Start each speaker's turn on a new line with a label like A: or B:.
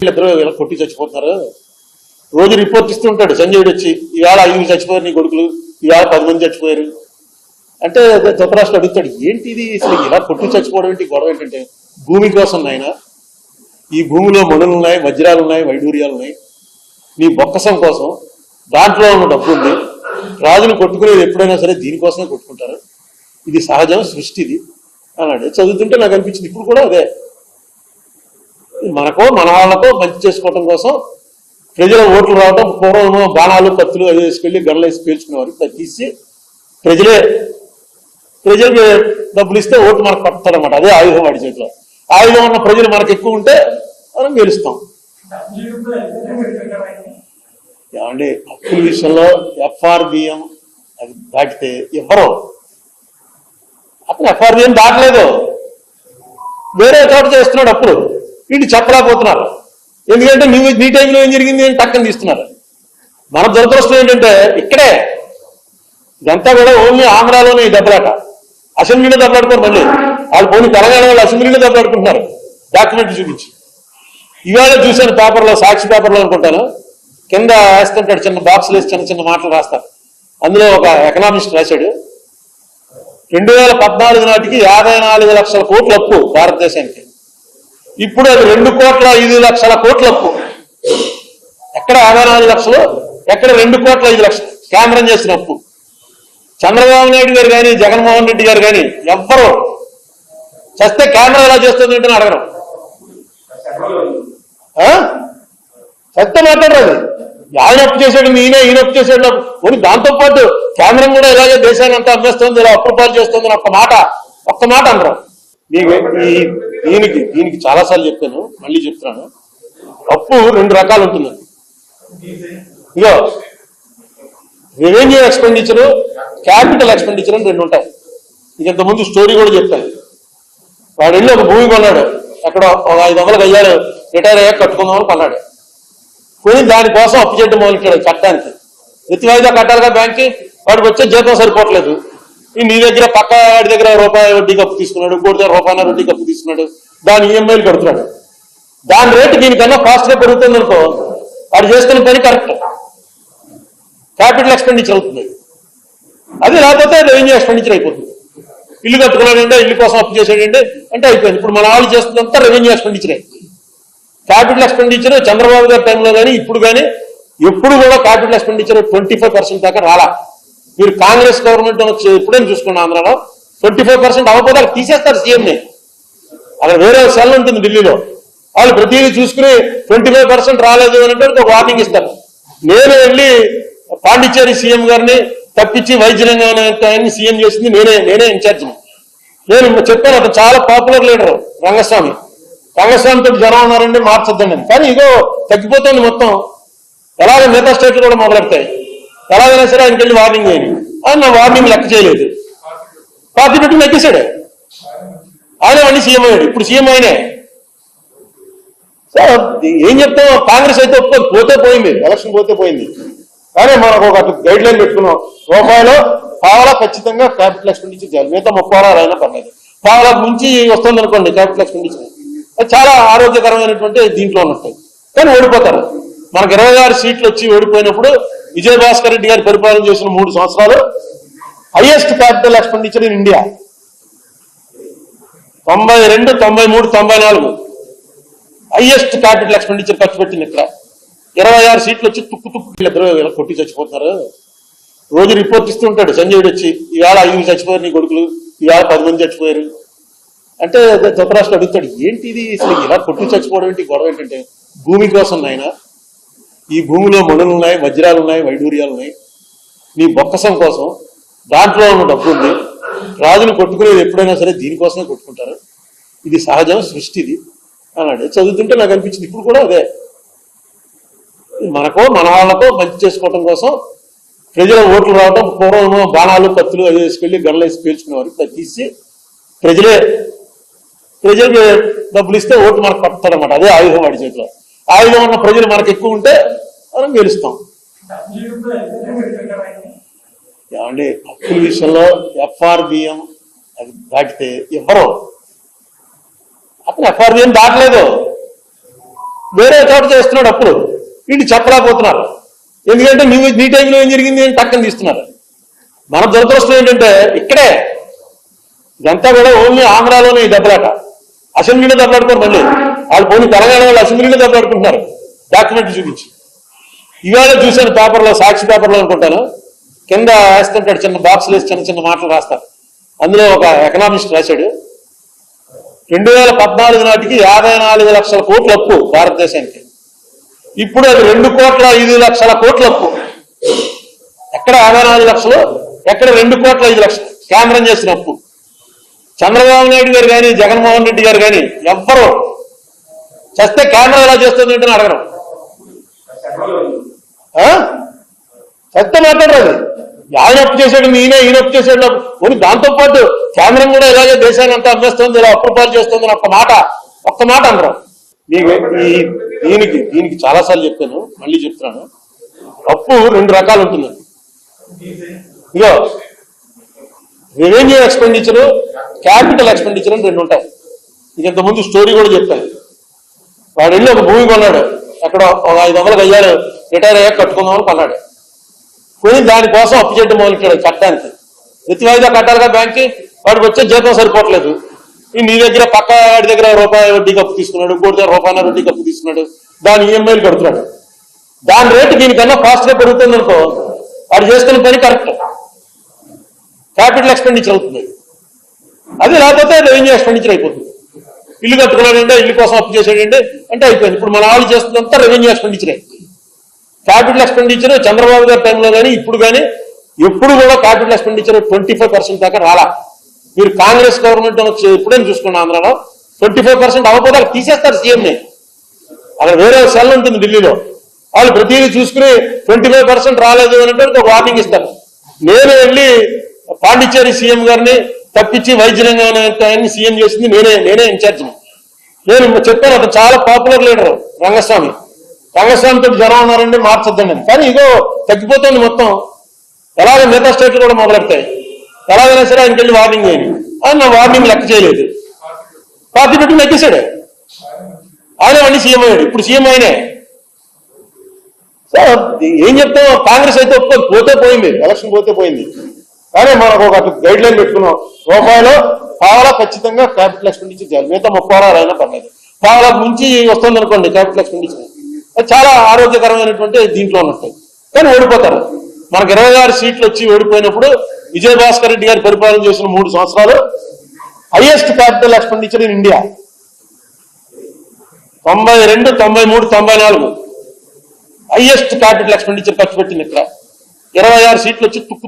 A: వీళ్ళిద్దరూ ఇలా కొట్టి చచ్చిపోతున్నారు. రోజు రిపోర్ట్ ఇస్తుంటాడు సంజయుడు వచ్చి, ఇవాళ 5 చచ్చిపోయారు నీ కొడుకులు, ఇవాళ 10 మంది చచ్చిపోయారు అంటే ధృతరాష్ట్రుడు అడుగుతాడు, ఏంటి ఇది అసలు ఇలా కొట్టి చచ్చిపోవడం ఏంటి, గొడవ ఏంటంటే భూమి కోసం నాయన, ఈ భూమిలో మణులు ఉన్నాయి, వజ్రాలు ఉన్నాయి, వైడూర్యాలు ఉన్నాయి, నీ బొక్కసం కోసం, దాంట్లో ఉన్న డబ్బు ఉంది, రాజును కొట్టుకునేది ఎప్పుడైనా సరే దీనికోసమే కొట్టుకుంటారు, ఇది సహజం, సృష్టి ఇది అన్నాడు. చదువుతుంటే నాకు అనిపించింది ఇప్పుడు కూడా అదే, మనకో మన వాళ్ళకో మంచి చేసుకోవటం కోసం ప్రజల ఓట్లు రావడం, పూర్వం బాణాలు కత్తులు అది వేసుకెళ్ళి గన్లు వేసి పేల్చుకునేవారు, తీసి ప్రజలకు డబ్బులు ఇస్తే ఓటు మనకు పడతాడనమాట, అదే ఆయుధం వాడి చేతిలో. ఆయుధం ఉన్న ప్రజలు మనకు ఎక్కువ ఉంటే మనం గెలుస్తాం. ఏమండి అప్పుల విషయంలో FRBM అది దాటితే ఎవరో అతను FRBM దాటలేదు, వేరే చోట చేస్తున్నాడు అప్పుడు, వీళ్ళు చెప్పలేకపోతున్నారు. ఎందుకంటే నీ టైంలో ఏం జరిగింది అని టక్కని తీస్తున్నారు. మన దురదృష్టం ఏంటంటే ఇక్కడే ఇదంతా కూడా ఓన్లీ ఆంధ్రాలోనే ఈ దెబ్బలాట, అసెంబ్లీలో దెబ్బలాడుకోరు. మళ్ళీ వాళ్ళు పోనీ తెలంగాణ వాళ్ళు అసెంబ్లీలో దెబ్బలాడుకుంటున్నారు డాక్యుమెంట్ చూపించి. ఇవాళ చూశాను పేపర్లో, సాక్షి పేపర్లో అనుకుంటాను, కింద వేస్తుంటాడు చిన్న బాక్సులు వేసి చిన్న చిన్న మాటలు రాస్తారు. అందులో ఒక ఎకనామిస్ట్ రాశాడు, 2014 నాటికి 54 లక్షల కోట్ల అప్పు భారతదేశానికి, ఇప్పుడు అది 2,05,00,000 కోట్ల అప్పు. ఎక్కడ 54 లక్షలు, ఎక్కడ 2,05,00,000 కేంద్రం చేసిన అప్పు. చంద్రబాబు నాయుడు గారు కానీ జగన్మోహన్ రెడ్డి గారు కానీ ఎవ్వరు చస్తే కేంద్రం ఎలా చేస్తుంది ఏంటని అడగడం, చస్తే మాట్లాడరాదు. ఆయన అప్పు చేశాడు, ఈయన అప్పు చేశాడు, పోనీ దాంతోపాటు కేంద్రం కూడా ఇలాగే దేశాన్ని అంతా అమ్మేస్తుంది, ఇలా అప్పు పాలు చేస్తుంది ఒక్క మాట అనరు. దీనికి చాలాసార్లు చెప్పాను, మళ్ళీ చెప్తున్నాను, అప్పు 2 రకాలు ఉంటుందండి. ఇగో రెవెన్యూ ఎక్స్పెండిచరు, క్యాపిటల్ ఎక్స్పెండిచర్ అని 2 ఉంటాయి. ఇది ఇంతకుముందు స్టోరీ కూడా చెప్పాను. వాడు వెళ్ళి ఒక భూమి కొన్నాడు, ఎక్కడ 500 గయ్యాలు రిటైర్ అయ్యాక కట్టుకుందామని కొన్నాడు. కొని దానికోసం అప్పు చేయడం మొదలెట్టాడు కట్టడానికి. ప్రతి వాయిదా కట్టాలిగా బ్యాంక్కి, వాడికి వచ్చే జీతం సరిపోవట్లేదు. నీ దగ్గర పక్క వాడి దగ్గర రూపాయి వడ్డీకి అప్పు తీసుకున్నాడు, ఇంకోటి దగ్గర రూపాయల వడ్డీకి అప్పు తీసుకున్నాడు, దాని EMIలు కడుతున్నాడు. దాని రేటు దీనికన్నా ఫాస్ట్గా పెరుగుతుంది అనుకో, వాడు చేస్తున్న పని కరెక్ట్, క్యాపిటల్ ఎక్స్పెండిచర్ అవుతుంది. అది లేకపోతే రెవెన్యూ ఎక్స్పెండిచర్ అయిపోతుంది. ఇల్లు కట్టుకున్నాడంటే, ఇల్లు కోసం అప్పు చేసాడంటే అంటే అయిపోయింది. ఇప్పుడు మన వాళ్ళు చేస్తుందంతా రెవెన్యూ ఎక్స్పెండిచరే. క్యాపిటల్ ఎక్స్పెండిచర్ చంద్రబాబు గారి టైంలో కానీ ఇప్పుడు కానీ ఎప్పుడు కూడా క్యాపిటల్ ఎక్స్పెండిచర్ 25% దాకా రాలా. మీరు కాంగ్రెస్ గవర్నమెంట్ ఎప్పుడైనా చూసుకోండి, ఆంధ్రాలో 25% అవ్వకపోతే అక్కడ తీసేస్తారు సీఎంని. అక్కడ వేరే సెల్ ఉంటుంది ఢిల్లీలో, వాళ్ళు ప్రతిదీ చూసుకుని 25% రాలేదు అని అంటే ఒక వార్నింగ్ ఇస్తారు. నేను వెళ్ళి పాండిచ్చేరి సీఎం గారిని తప్పించి వైద్యరంగాన్ని సీఎం చేసింది నేనే ఇన్ఛార్జిని. నేను చెప్పాను, అతను చాలా పాపులర్ లీడర్ రంగస్వామితో జనం ఉన్నారండి, మార్చొద్దండి. కానీ ఇదో తగ్గిపోతుంది మొత్తం. ఎలాగ మిగతా స్టేట్లు కూడా మొదలెడతాయి, ఎలాగైనా సరే ఆయనకి వెళ్ళి వార్నింగ్ అయ్యింది. ఆయన నా వార్నింగ్ లెక్క చేయలేదు, పార్టీ పెట్టి నెగ్గేశాడు. ఆయన వాడిని సీఎం అయ్యాడు, ఇప్పుడు సీఎం అయినే. సో ఏం చెప్తాం, కాంగ్రెస్ అయితే పోతే పోయింది, ఎలక్షన్ పోతే పోయింది. కానీ మనకు ఒక గైడ్ లైన్ పెట్టుకున్నాం, రూపాయలు పావలా ఖచ్చితంగా క్యాపిటల్ ఎక్స్పెండిచర్ చేయాలి, మిగతా 30 అయినా పర్లేదు. పావలకు మించి వస్తుంది అనుకోండి క్యాపిటల్ ఎక్స్పెండిచర్, అది చాలా ఆరోగ్యకరమైనటువంటి దీంట్లో ఉన్నట్టు. కానీ ఓడిపోతారు. మనకు 26 సీట్లు వచ్చి ఓడిపోయినప్పుడు విజయభాస్కర్ రెడ్డి గారి పరిపాలన చేసిన 3 సంవత్సరాలు highest capital expenditure in India. 92, 93, 94 highest capital expenditure ఖర్చు పెట్టింది. ఇక్కడ 26 సీట్లు వచ్చి వీళ్ళిద్దరూ ఇలా కొట్టి చచ్చిపోతున్నారు. రోజు రిపోర్ట్ ఇస్తుంటాడు సంజయుడు వచ్చి, ఇవాళ 5 చచ్చిపోయారు నీ కొడుకులు, ఇవాళ 10 మంది చచ్చిపోయారు అంటే ధృతరాష్ట్రుడు అడుగుతాడు, ఏంటి ఇది అసలు ఇలా కొట్టి చచ్చిపోవడం ఏంటి, గొడవ ఏంటంటే భూమి కోసం నాయన, ఈ భూమిలో మణులు ఉన్నాయి, వజ్రాలు ఉన్నాయి, వైడూర్యాలు ఉన్నాయి, నీ బొక్కసం కోసం, దాంట్లో ఉన్న డబ్బు ఉంది, రాజును కొట్టుకునేది ఎప్పుడైనా సరే దీనికోసమే కొట్టుకుంటారు, ఇది సహజం, సృష్టి ఇది అన్నాడు. చదువుతుంటే నాకు అనిపించింది ఇప్పుడు కూడా అదే, మనకో మన వాళ్ళకో మంచి చేసుకోవటం కోసం ప్రజల ఓట్లు రావడం, పూర్వం బాణాలు కత్తులు అది వేసుకెళ్ళి గన్లు వేసి పేల్చుకునేవారు, తీసి ప్రజలకు డబ్బులు ఇస్తే ఓటు మనకు పడతాడనమాట, అదే ఆయుధం వాడి చేతిలో. ఆయుధం ఉన్న ప్రజలు మనకు ఎక్కువ ఉంటే మనం గెలుస్తాం. ఏమండి అప్పుల విషయంలో FRBM అది దాటితే ఎవరో, అతను FRBM దాటలేదు, వేరే చోట చేస్తున్నాడు అప్పుడు వీళ్ళు చెప్పలేకపోతున్నారు. ఎందుకంటే నువ్వు నీ టైంలో ఏం జరిగింది అని టక్కని తీస్తున్నారు. మన దురదృష్టం ఏంటంటే ఇక్కడే ఇదంతా కూడా ఓన్లీ ఆంధ్రాలోనే ఈ దెబ్బలాట. అసెంబ్లీలో దెబ్బలాడుకోరు మళ్ళీ వాళ్ళు పోనీ తెలంగాణ వాళ్ళు అసెంబ్లీలో దెబ్బలాడుకుంటున్నారు డాక్యుమెంట్ చూపించి. ఇవాళ చూశాను పేపర్లో, సాక్షి పేపర్లో అనుకుంటాను, కింద వేస్తుంటాడు చిన్న బాక్సులు వేసి చిన్న చిన్న మాటలు రాస్తారు. అందులో ఒక ఎకనామిస్ట్ రాశాడు 2014 నాటికి 54 లక్షల కోట్ల అప్పు భారతదేశానికి. ఇప్పుడు అది 2,05,00,000 కోట్ల అప్పు. ఎక్కడ 54 లక్షలు, ఎక్కడ 2,05,00,000 కేంద్రం చేసిన అప్పు. చంద్రబాబు నాయుడు గారు కానీ జగన్మోహన్ రెడ్డి గారు కానీ ఎవ్వరు చేస్తే కేంద్రం ఎలా చేస్తుంది ఏంటని అడగరు. చేస్తే మాట్లాడరాదు. ఆయన అప్పు చేశాడు, ఈయన అప్పు చేశాడు. పోనీ దాంతోపాటు కేంద్రం కూడా ఇలాగే దేశాన్ని అంతా అమ్మేస్తుంది, ఇలా అప్రూపాలు చేస్తుంది అని ఒక్క మాట అనరు. దీనికి చాలాసార్లు చెప్పాను, మళ్ళీ చెప్తున్నాను. అప్పు 2 రకాలు ఉంటుందండి. ఇగో రెవెన్యూ ఎక్స్పెండిచరు, క్యాపిటల్ ఎక్స్పెండిచర్ అని 2 ఉంటాయి. ఇది ఇంతకుముందు స్టోరీ కూడా చెప్పాను. వాడు వెళ్ళి ఒక భూమి కొన్నాడు, ఎక్కడ 500 గజాలు రిటైర్ అయ్యాక కట్టుకుందామని కొన్నాడు. కొని దానికోసం అప్పు చేయడం మొదలెట్టాడు కట్టడానికి. ప్రతి వాయిదా కట్టాలిగా బ్యాంక్కి. వాడికి వచ్చే జీతం సరిపోవట్లేదు. నీ దగ్గర పక్క వాడి దగ్గర రూపాయి వడ్డీకి అప్పు తీసుకున్నాడు, ఇంకోటి దగ్గర రూపాయల వడ్డీకి అప్పు తీసుకున్నాడు, దాని ఈఎంఐలు కడుతున్నాడు. దాని రేటు దీనికన్నా ఫాస్ట్గా పెరుగుతుంది అనుకో, వాడు చేస్తున్న పని కరెక్ట్, క్యాపిటల్ ఎక్స్పెండిచర్ అవుతుంది. అది లేకపోతే రెవెన్యూ ఎక్స్పెండిచర్ అయిపోతుంది. ఇల్లు కట్టుకున్నాడంటే, ఇల్లు కోసం అప్పు చేసాడంటే అంటే అయిపోయింది. ఇప్పుడు మన వాళ్ళు చేస్తున్నంతా రెవెన్యూ ఎక్స్పెండిచరే. క్యాపిటల్ ఎక్స్పెండిచర్ చంద్రబాబు గారి టైంలో కానీ ఇప్పుడు కానీ ఎప్పుడు కూడా క్యాపిటల్ ఎక్స్పెండిచర్ 25% దాకా రాలా. మీరు కాంగ్రెస్ గవర్నమెంట్ ఎప్పుడైనా చూసుకోండి, ఆంధ్రాలో 25% అవ్వకపోతే వాళ్ళు తీసేస్తారు సీఎంని. అక్కడ వేరే సెల్ ఉంటుంది ఢిల్లీలో, వాళ్ళు ప్రతిదీ చూసుకుని 25% రాలేదు అని అంటే ఒక వార్నింగ్ ఇస్తారు. నేను వెళ్ళి పాండిచ్చేరి సీఎం గారిని తప్పించి వైద్యరంగాన్ని సీఎం చేసింది నేనే ఇన్ఛార్జిని. నేను చెప్పాను, అతను చాలా పాపులర్ లీడర్ రంగస్వామితో జనం ఉన్నారండి, మార్చొద్దండి. కానీ ఇగో తగ్గిపోతుంది మొత్తం. ఎలాగ మిగతా స్టేట్లు కూడా మొదలెడతాయి. ఎలాగైనా సరే ఆయనకి వెళ్ళి వార్నింగ్ చేయండి అని నా వార్నింగ్ లెక్క చేయలేదు. పార్టీ పెట్టి నెగ్గేశాడు. ఆయన అన్ని సీఎం అయ్యాడు. ఇప్పుడు సీఎం ఆయనే. సో ఏం చెప్తాం, కాంగ్రెస్ అయితే పోతే పోయింది, ఎలక్షన్ పోతే పోయింది. కానీ మనకు ఒక గైడ్ లైన్ పెట్టుకున్నాం, రూపాయలు పావలా ఖచ్చితంగా క్యాపిటల్ ఎక్స్పెండిచర్ చేయాలి. మిగతా 30 అయినా పర్లేదు. పావలకు మించి వస్తుంది అనుకోండి క్యాపిటల్ ఎక్స్పెండిచర్, అది చాలా ఆరోగ్యకరమైనటువంటి దీంట్లో ఉన్నట్టు. కానీ ఓడిపోతారు. మనకు 26 సీట్లు వచ్చి ఓడిపోయినప్పుడు విజయభాస్కర్ రెడ్డి గారి పరిపాలన చేసిన 3 సంవత్సరాలు highest capital expenditure in India. 92, 93, 94 highest capital expenditure ఖర్చు పెట్టింది. ఇక్కడ 26 సీట్లు వచ్చి తుక్కు